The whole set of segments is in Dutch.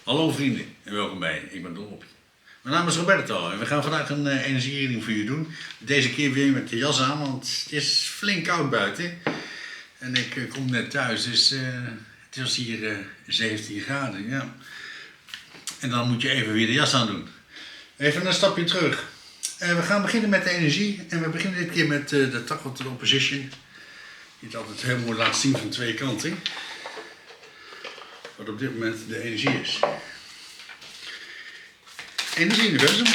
Hallo vrienden en welkom bij Ik ben Dolop. Mijn naam is Roberto en we gaan vandaag een energiereading voor je doen. Deze keer weer met de jas aan, want het is flink koud buiten. En ik kom net thuis, dus het was hier 17 graden. Ja. En dan moet je even weer de jas aan doen. Even een stapje terug. We gaan beginnen met de energie en we beginnen dit keer met de Toggle to the Opposition. Die het altijd heel mooi laat zien van twee kanten. Wat op dit moment de energie is. Energie-universum.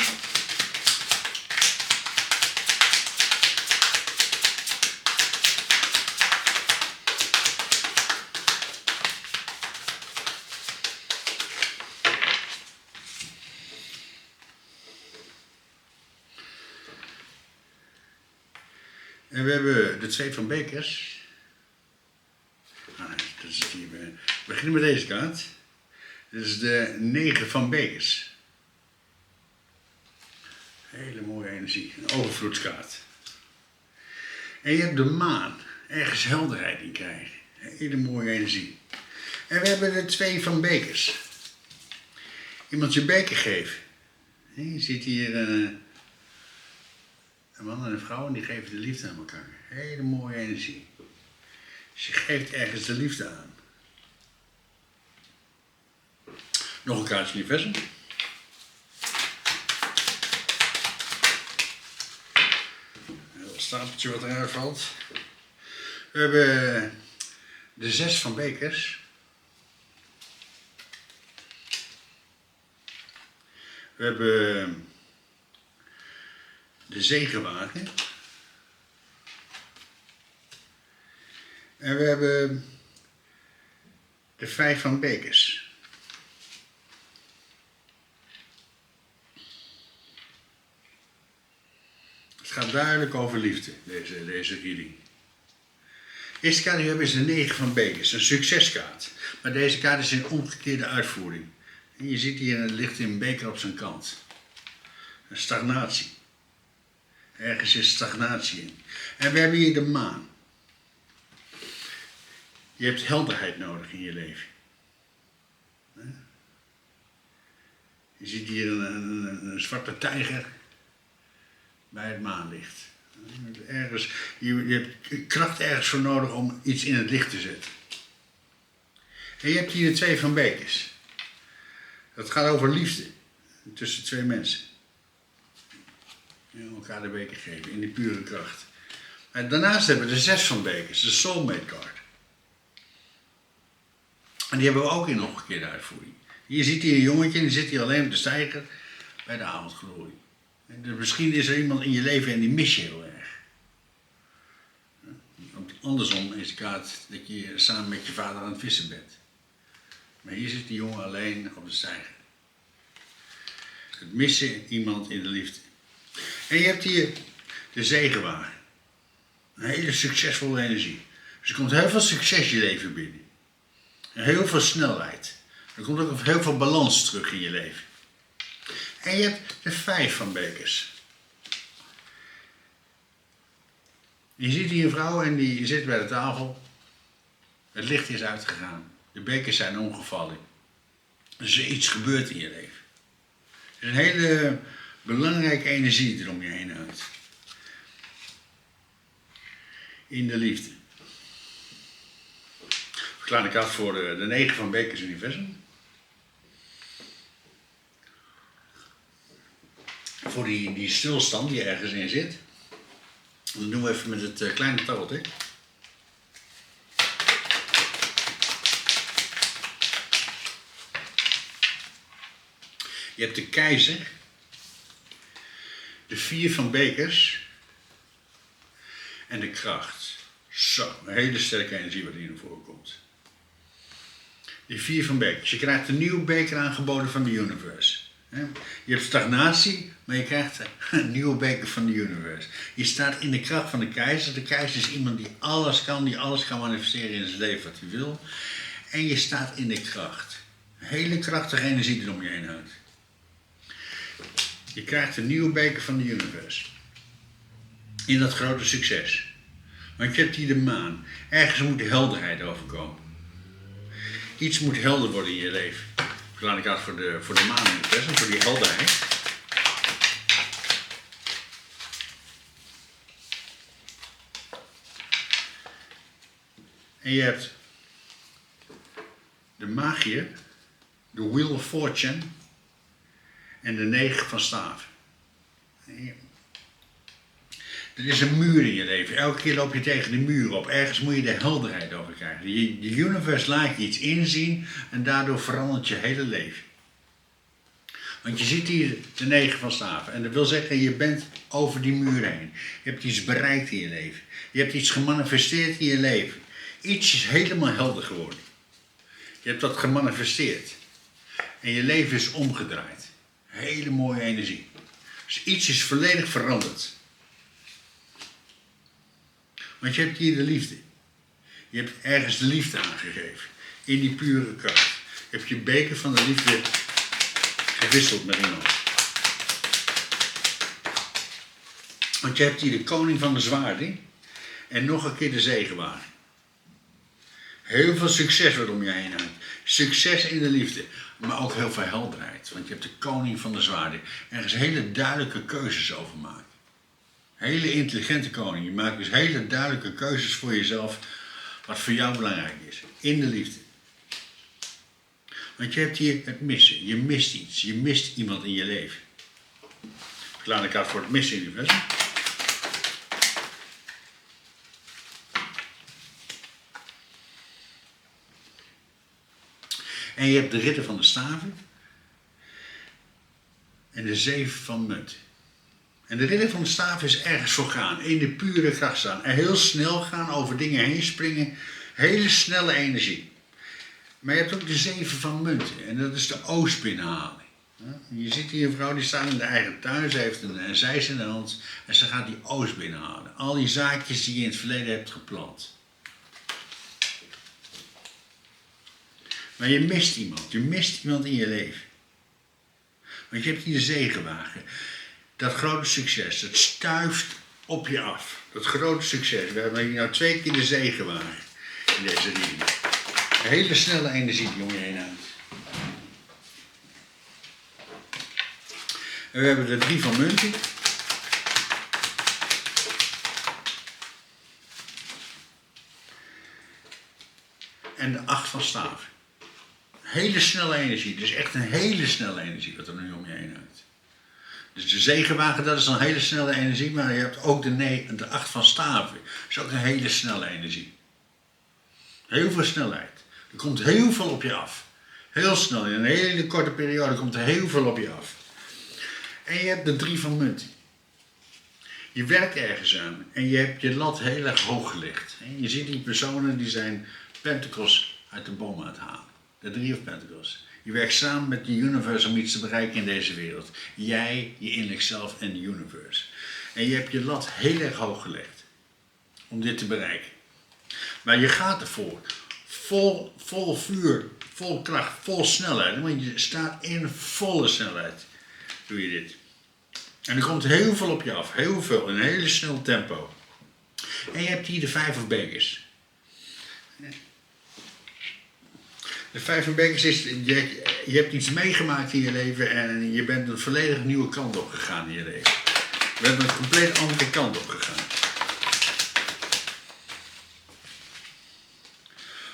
En we hebben de 2 van bekers. Dat is die, we beginnen met deze kaart. Dit is de 9 van bekers. Hele mooie energie, een overvloedskaart. En je hebt de maan, ergens helderheid in krijgen. Hele mooie energie. En we hebben de 2 van bekers. Iemand je beker geven. Je ziet hier een man en een vrouw en die geven de liefde aan elkaar. Hele mooie energie. Dus je geeft ergens de liefde aan. Nog een kaartje universum. Een stapeltje wat eruit valt. We hebben de 6 van bekers. We hebben de zegenwagen. En we hebben de 5 van bekers. Het gaat duidelijk over liefde, deze reading. De eerste kaart die we hebben is de 9 van bekers, een succeskaart. Maar deze kaart is in omgekeerde uitvoering. En je ziet hier het ligt in een beker op zijn kant. Een stagnatie. Ergens is stagnatie in. En we hebben hier de maan. Je hebt helderheid nodig in je leven. Je ziet hier een zwarte tijger bij het maanlicht. Ergens, je hebt kracht ergens voor nodig om iets in het licht te zetten. En je hebt hier de 2 van bekers. Dat gaat over liefde tussen twee mensen. En elkaar de beker geven in die pure kracht. En daarnaast hebben we de 6 van bekers, de soulmate card. En die hebben we ook in omgekeerde uitvoering. Hier ziet hij een jongetje en die zit hier alleen op de steiger bij de avondglorie. Misschien is er iemand in je leven en die mis je heel erg. Andersom is de kaart dat je samen met je vader aan het vissen bent. Maar hier zit die jongen alleen op de steiger. Het missen iemand in de liefde. En je hebt hier de zegenwagen. Een hele succesvolle energie. Dus er komt heel veel succes je leven binnen. En heel veel snelheid. Er komt ook heel veel balans terug in je leven. En je hebt de 5 van bekers. Je ziet hier een vrouw en die zit bij de tafel. Het licht is uitgegaan. De bekers zijn omgevallen. Dus er iets gebeurt in je leven. Er is een hele belangrijke energie die er om je heen hangt. In de liefde. Kleine kaart voor de 9 van bekers universum. Voor die stilstand die ergens in zit. Dat doen we even met het kleine tarotje. Je hebt de keizer. De 4 van bekers. En de kracht. Zo, een hele sterke energie wat hier naar voren komt. Die 4 van bekers. Je krijgt een nieuwe beker aangeboden van de universe. Je hebt stagnatie, maar je krijgt een nieuwe beker van de universe. Je staat in de kracht van de keizer. De keizer is iemand die alles kan manifesteren in zijn leven wat hij wil. En je staat in de kracht. Een hele krachtige energie die er om je heen hangt. Je krijgt een nieuwe beker van de universe. In dat grote succes. Want je hebt hier de maan. Ergens moet de helderheid overkomen. Iets moet helder worden in je leven. Verklaar ik uit voor de maan in het universum, voor die helderheid. En je hebt de magier, de Wheel of Fortune en de 9 van staven. Er is een muur in je leven. Elke keer loop je tegen de muur op. Ergens moet je de helderheid over krijgen. De universe laat je iets inzien en daardoor verandert je hele leven. Want je ziet hier de 9 van staven. En dat wil zeggen, je bent over die muur heen. Je hebt iets bereikt in je leven. Je hebt iets gemanifesteerd in je leven. Iets is helemaal helder geworden. Je hebt dat gemanifesteerd. En je leven is omgedraaid. Hele mooie energie. Dus iets is volledig veranderd. Want je hebt hier de liefde. Je hebt ergens de liefde aangegeven. In die pure kracht. Je hebt je beker van de liefde gewisseld met iemand. Want je hebt hier de koning van de zwaarden. En nog een keer de zegenwagen. Heel veel succes wordt om je heen hangt. Succes in de liefde. Maar ook heel veel helderheid. Want je hebt de koning van de zwaarden. Ergens hele duidelijke keuzes over maken. Hele intelligente koning. Je maakt dus hele duidelijke keuzes voor jezelf. Wat voor jou belangrijk is. In de liefde. Want je hebt hier het missen. Je mist iets. Je mist iemand in je leven. Verklaar ik uit voor het missen in het universum. En je hebt de ridder van de staven. En de 7 van munt. En de ridder van de staven is ergens voor gaan. In de pure kracht staan. En heel snel gaan, over dingen heen springen. Hele snelle energie. Maar je hebt ook de 7 van munten. En dat is de oost binnenhalen. Je ziet hier een vrouw die staat in de eigen tuin. Ze heeft een zeis in de hand. En ze gaat die oost binnenhalen. Al die zaadjes die je in het verleden hebt geplant. Maar je mist iemand. Je mist iemand in je leven. Want je hebt hier de zegenwagen. Dat grote succes. Dat stuift op je af. Dat grote succes. We hebben hier nou 2 keer de zegenwagen. In deze reading. Een hele snelle energie die om je heen hangt. En we hebben de 3 van munten. En de 8 van staven. Hele snelle energie. Dus echt een hele snelle energie wat er nu om je heen hangt. Dus de zegenwagen, dat is een hele snelle energie. Maar je hebt ook de 8 van staven. Dat is ook een hele snelle energie. Heel veel snelheid. Er komt heel veel op je af. Heel snel. In een hele korte periode komt er heel veel op je af. En je hebt de 3 van munten. Je werkt ergens aan. En je hebt je lat heel erg hoog gelegd. Je ziet die personen die zijn pentacles uit de boom aan het halen. De 3 of pentacles. Je werkt samen met de universe om iets te bereiken in deze wereld. Jij, je innerlijk zelf en de universe. En je hebt je lat heel erg hoog gelegd. Om dit te bereiken. Maar je gaat ervoor. Vol vuur, vol kracht, vol snelheid. Want je staat in volle snelheid. Doe je dit. En er komt heel veel op je af. Heel veel. In een hele snel tempo. En je hebt hier de 5 of bekers. De 5 van bekers is, je hebt iets meegemaakt in je leven en je bent een volledig nieuwe kant op gegaan in je leven. Je bent een compleet andere kant op gegaan.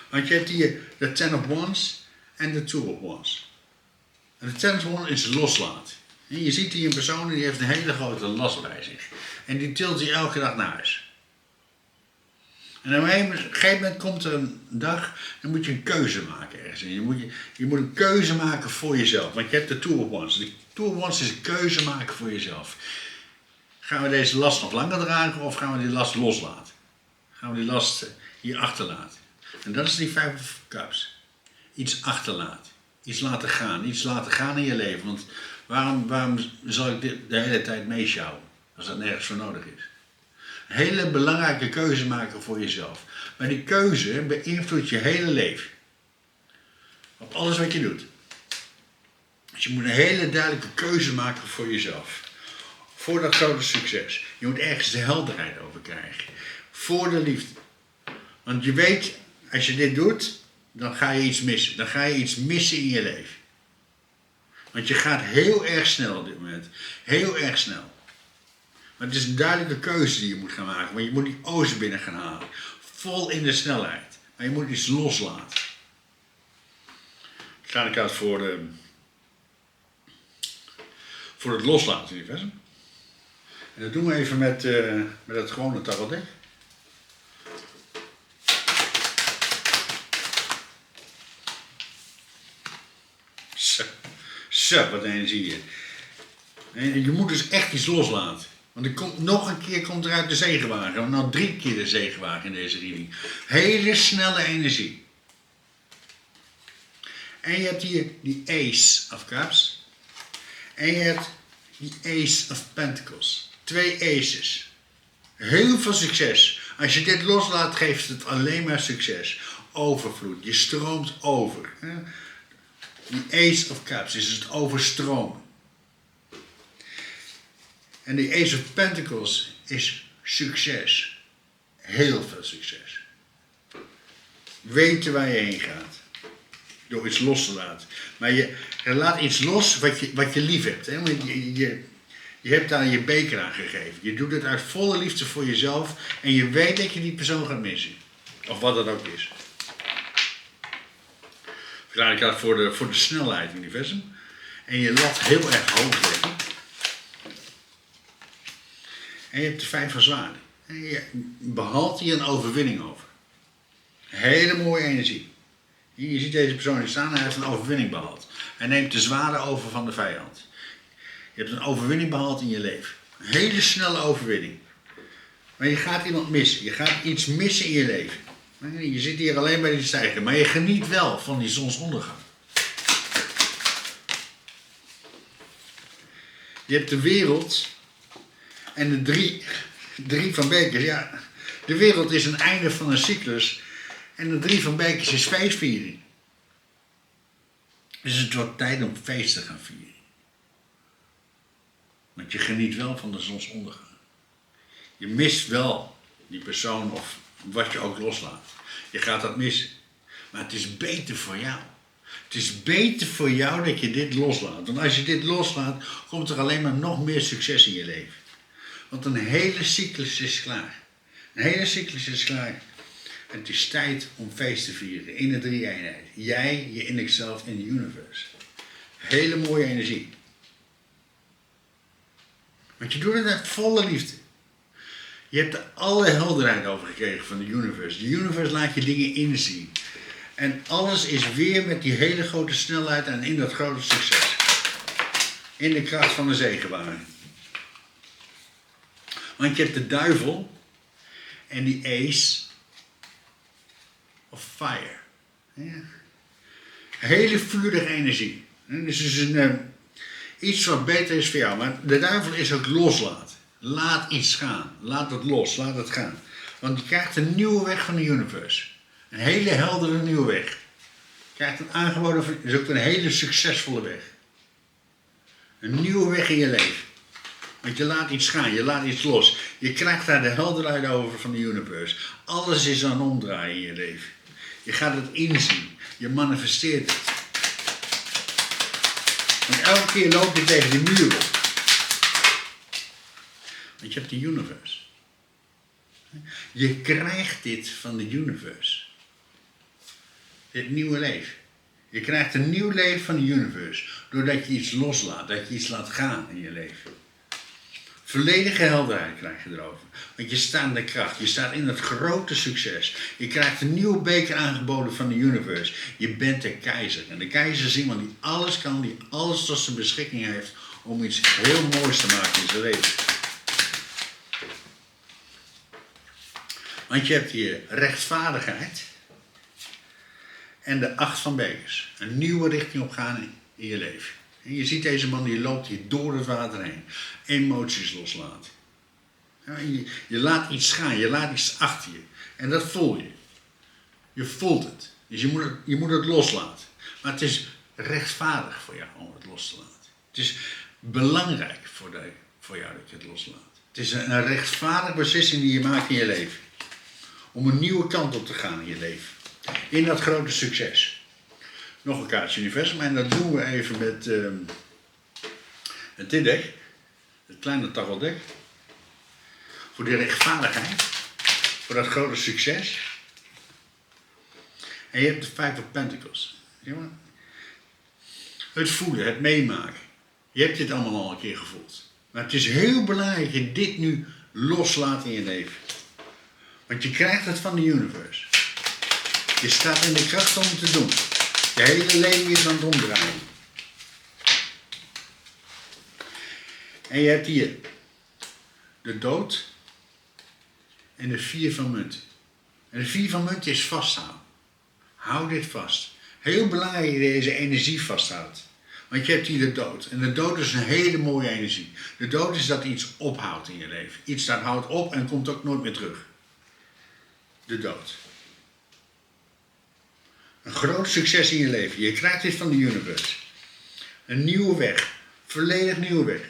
Want je hebt hier de 10 of wands en de 2 of wands. En de 10 of wands is loslaten. En je ziet hier een persoon die heeft een hele grote last bij zich. En die tilt hij elke dag naar huis. En op een gegeven moment komt er een dag, dan moet je een keuze maken ergens. Je moet een keuze maken voor jezelf. Want je hebt de 2 of wands. De 2 of wands is een keuze maken voor jezelf. Gaan we deze last nog langer dragen of gaan we die last loslaten? Gaan we die last hier achterlaten? En dat is die 5 of cups. Iets achterlaten. Iets laten gaan. Iets laten gaan in je leven. Want waarom zal ik dit de hele tijd meesjouwen? Als dat nergens voor nodig is. Een hele belangrijke keuze maken voor jezelf. Maar die keuze beïnvloedt je hele leven. Op alles wat je doet. Dus je moet een hele duidelijke keuze maken voor jezelf. Voor dat grote succes. Je moet ergens de helderheid over krijgen. Voor de liefde. Want je weet, als je dit doet, dan ga je iets missen. Dan ga je iets missen in je leven. Want je gaat heel erg snel op dit moment. Heel erg snel. Maar het is een duidelijke keuze die je moet gaan maken. Want je moet die oost binnen gaan halen. Vol in de snelheid. Maar je moet iets loslaten. Ik ga uit voor het loslaten universum. En dat doen we even met het gewone tarotdek. Zo, wat energie hier. En je moet dus echt iets loslaten. Want nog een keer komt er uit de zegenwagen. Nou 3 keer de zegenwagen in deze reading. Hele snelle energie. En je hebt hier die Ace of Cups. En je hebt die Ace of Pentacles. 2 aces. Heel veel succes. Als je dit loslaat, geeft het alleen maar succes. Overvloed. Je stroomt over. Die Ace of Cups is het overstromen. En die Ace of Pentacles is succes. Heel veel succes. Weten waar je heen gaat. Door iets los te laten. Maar je laat iets los wat je lief hebt. Hè? Want je hebt daar je beker aan gegeven. Je doet het uit volle liefde voor jezelf. En je weet dat je die persoon gaat missen. Of wat dat ook is. Ik had voor de snelheid universum. En je lat heel erg hoog leggen. En je hebt de 5 van zwaarden. En je behaalt hier een overwinning over. Hele mooie energie. Je ziet deze persoon hier staan, hij heeft een overwinning behaald. Hij neemt de zwaarden over van de vijand. Je hebt een overwinning behaald in je leven. Een hele snelle overwinning. Maar je gaat iemand missen. Je gaat iets missen in je leven. Je zit hier alleen bij die stijger, maar je geniet wel van die zonsondergang. Je hebt de wereld en de drie van bekers. Ja, de wereld is een einde van een cyclus en de 3 van bekers is feestviering. Dus het wordt tijd om feest te gaan vieren. Want je geniet wel van de zonsondergang. Je mist wel die persoon of wat je ook loslaat. Je gaat dat missen. Maar het is beter voor jou. Het is beter voor jou dat je dit loslaat. Want als je dit loslaat, komt er alleen maar nog meer succes in je leven. Want een hele cyclus is klaar. Een hele cyclus is klaar. En het is tijd om feest te vieren in de 3-eenheid. Jij, je innerlijk zelf en de universe. Hele mooie energie. Want je doet het uit volle liefde. Je hebt er alle helderheid over gekregen van de universe. De universe laat je dingen inzien. En alles is weer met die hele grote snelheid en in dat grote succes. In de kracht van de zegenwagen. Want je hebt de duivel en die Ace of Fire. Ja. Hele vurige energie. Dus het is iets wat beter is voor jou. Maar de duivel is ook loslaten. Laat iets gaan. Laat het los. Laat het gaan. Want je krijgt een nieuwe weg van de universe. Een hele heldere nieuwe weg. Je krijgt een aangeboden, is ook een hele succesvolle weg. Een nieuwe weg in je leven. Want je laat iets gaan, je laat iets los. Je krijgt daar de helderheid over van de universe. Alles is aan omdraaien in je leven. Je gaat het inzien. Je manifesteert het. Want elke keer loop je tegen die muur op. Want je hebt de universe. Je krijgt dit van de universe. Dit nieuwe leven. Je krijgt een nieuw leven van de universe. Doordat je iets loslaat. Dat je iets laat gaan in je leven. Volledige helderheid krijg je erover. Want je staat in de kracht. Je staat in het grote succes. Je krijgt een nieuwe beker aangeboden van de universe. Je bent de keizer. En de keizer is iemand die alles kan. Die alles tot zijn beschikking heeft. Om iets heel moois te maken in zijn leven. Want je hebt hier rechtvaardigheid. En de 8 van bekers. Een nieuwe richting opgaan in je leven. En je ziet deze man die loopt hier door het water heen. Emoties loslaten. Ja, je laat iets gaan. Je laat iets achter je. En dat voel je. Je voelt het. Dus je moet het loslaten. Maar het is rechtvaardig voor jou om het los te laten. Het is belangrijk voor jou dat je het loslaat. Het is een rechtvaardige beslissing die je maakt in je leven. Om een nieuwe kant op te gaan in je leven. In dat grote succes. nog een kaartje universum. En dat doen we even met dit dek. Het kleine tafeldek. Voor de rechtvaardigheid. Voor dat grote succes. En je hebt de Five of Pentacles. Ja, maar het voelen, het meemaken. Je hebt dit allemaal al een keer gevoeld. Maar het is heel belangrijk dat je dit nu loslaat in je leven. Want je krijgt het van de universe. Je staat in de kracht om het te doen. Je hele leven is aan het omdraaien. En je hebt hier de dood en de 4 van munten. En de 4 van munten is vasthouden. Hou dit vast. Heel belangrijk dat je deze energie vasthoudt. Want je hebt hier de dood. En de dood is een hele mooie energie. De dood is dat iets ophoudt in je leven. Iets dat houdt op en komt ook nooit meer terug. De dood. Een groot succes in je leven. Je krijgt dit van de universe. Een nieuwe weg. Volledig nieuwe weg.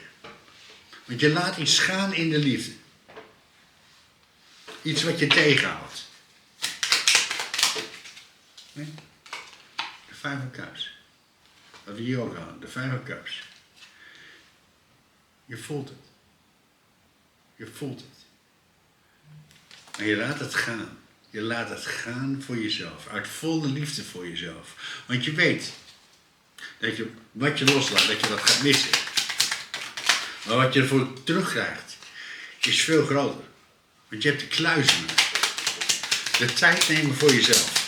Want je laat iets gaan in de liefde. Iets wat je tegenhoudt. Nee? De 5 of Cups. Wat we hier ook hadden. De 5 of Cups. Je voelt het. Je voelt het. En je laat het gaan. Je laat het gaan voor jezelf. Uit volle liefde voor jezelf. Want je weet dat je wat je loslaat, dat je dat gaat missen. Maar wat je ervoor terugkrijgt, is veel groter. Want je hebt de kluizenaar. De tijd nemen voor jezelf.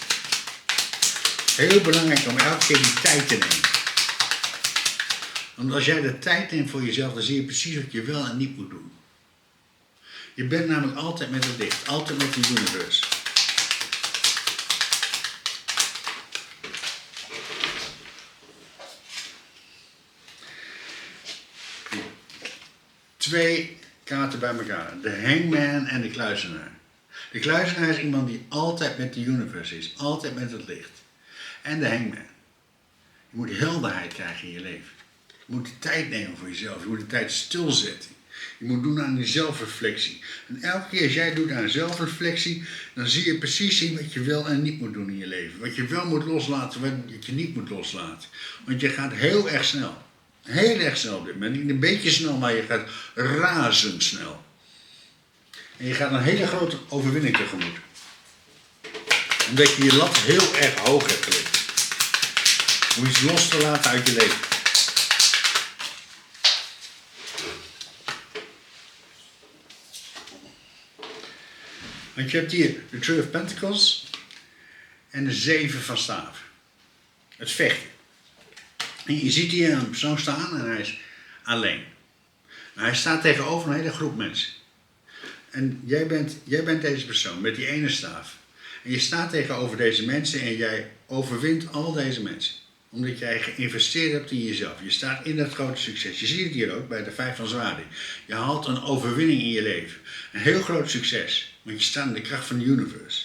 Heel belangrijk om elke keer die tijd te nemen. Want als jij de tijd neemt voor jezelf, dan zie je precies wat je wel en niet moet doen. Je bent namelijk altijd met het licht. Altijd met de universe. Twee kaarten bij elkaar. De hangman en de kluizenaar. De kluizenaar is iemand die altijd met de universe is. Altijd met het licht. En de hangman. Je moet helderheid krijgen in je leven. Je moet de tijd nemen voor jezelf. Je moet de tijd stilzetten. Je moet doen aan die zelfreflectie. En elke keer als jij doet aan zelfreflectie, dan zie je precies wat je wel en niet moet doen in je leven. Wat je wel moet loslaten, wat je niet moet loslaten. Want je gaat heel erg snel. Heel erg snel op dit moment. Niet een beetje snel, maar je gaat razendsnel. En je gaat een hele grote overwinning tegemoet. Omdat je je lat heel erg hoog hebt gelegd. Om iets los te laten uit je leven. Want je hebt hier de Three of Pentacles en de 7 van staven. Het vechten. En je ziet hier een persoon staan en hij is alleen. Maar hij staat tegenover een hele groep mensen. En jij bent deze persoon met die ene staaf. En je staat tegenover deze mensen en jij overwint al deze mensen. Omdat jij geïnvesteerd hebt in jezelf. Je staat in dat grote succes. Je ziet het hier ook bij de 5 van zwaarden. Je haalt een overwinning in je leven. Een heel groot succes. Want je staat in de kracht van de universe.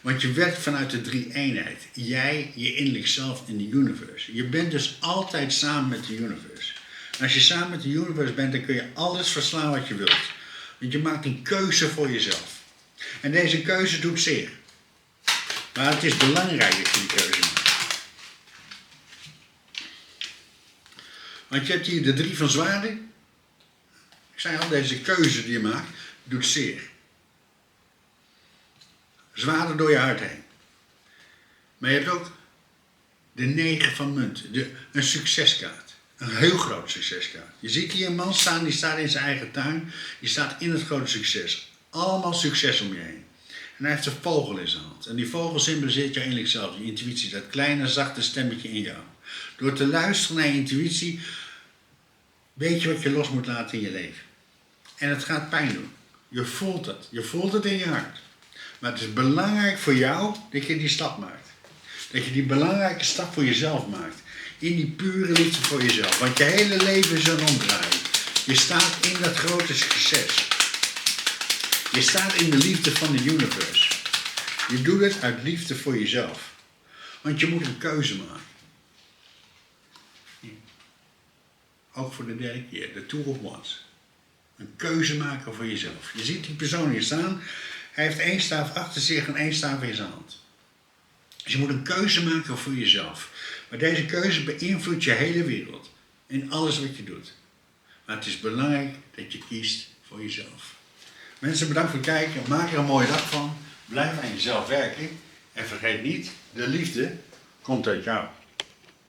Want je werkt vanuit de 3-eenheid. Jij, je innerlijk zelf en de universe. Je bent dus altijd samen met de universe. En als je samen met de universe bent, dan kun je alles verslaan wat je wilt. Want je maakt een keuze voor jezelf. En deze keuze doet zeer. Maar het is belangrijk dat je die keuze maakt. Want je hebt hier de 3 van zwaarden. Ik zei al, deze keuze die je maakt, doet zeer. Zwaarder door je huid heen. Maar je hebt ook de 9 van munten. Een succeskaart. Een heel groot succeskaart. Je ziet hier een man staan, die staat in zijn eigen tuin. Die staat in het grote succes. Allemaal succes om je heen. En hij heeft een vogel in zijn hand. En die vogel symboliseert jouw innerlijk zelf, je intuïtie. Dat kleine, zachte stemmetje in jou. Door te luisteren naar je intuïtie, weet je wat je los moet laten in je leven. En het gaat pijn doen. Je voelt het. Je voelt het in je hart. Maar het is belangrijk voor jou dat je die stap maakt. Dat je die belangrijke stap voor jezelf maakt. In die pure liefde voor jezelf. Want je hele leven is een omdraaien. Je staat in dat grote succes. Je staat in de liefde van de universe. Je doet het uit liefde voor jezelf. Want je moet een keuze maken. Ook voor de derde keer. De Two of Wands. Een keuze maken voor jezelf. Je ziet die persoon hier staan. Hij heeft 1 staaf achter zich en 1 staaf in zijn hand. Dus je moet een keuze maken voor jezelf. Maar deze keuze beïnvloedt je hele wereld. In alles wat je doet. Maar het is belangrijk dat je kiest voor jezelf. Mensen, bedankt voor het kijken. Maak er een mooie dag van. Blijf aan jezelf werken. En vergeet niet, de liefde komt uit jou.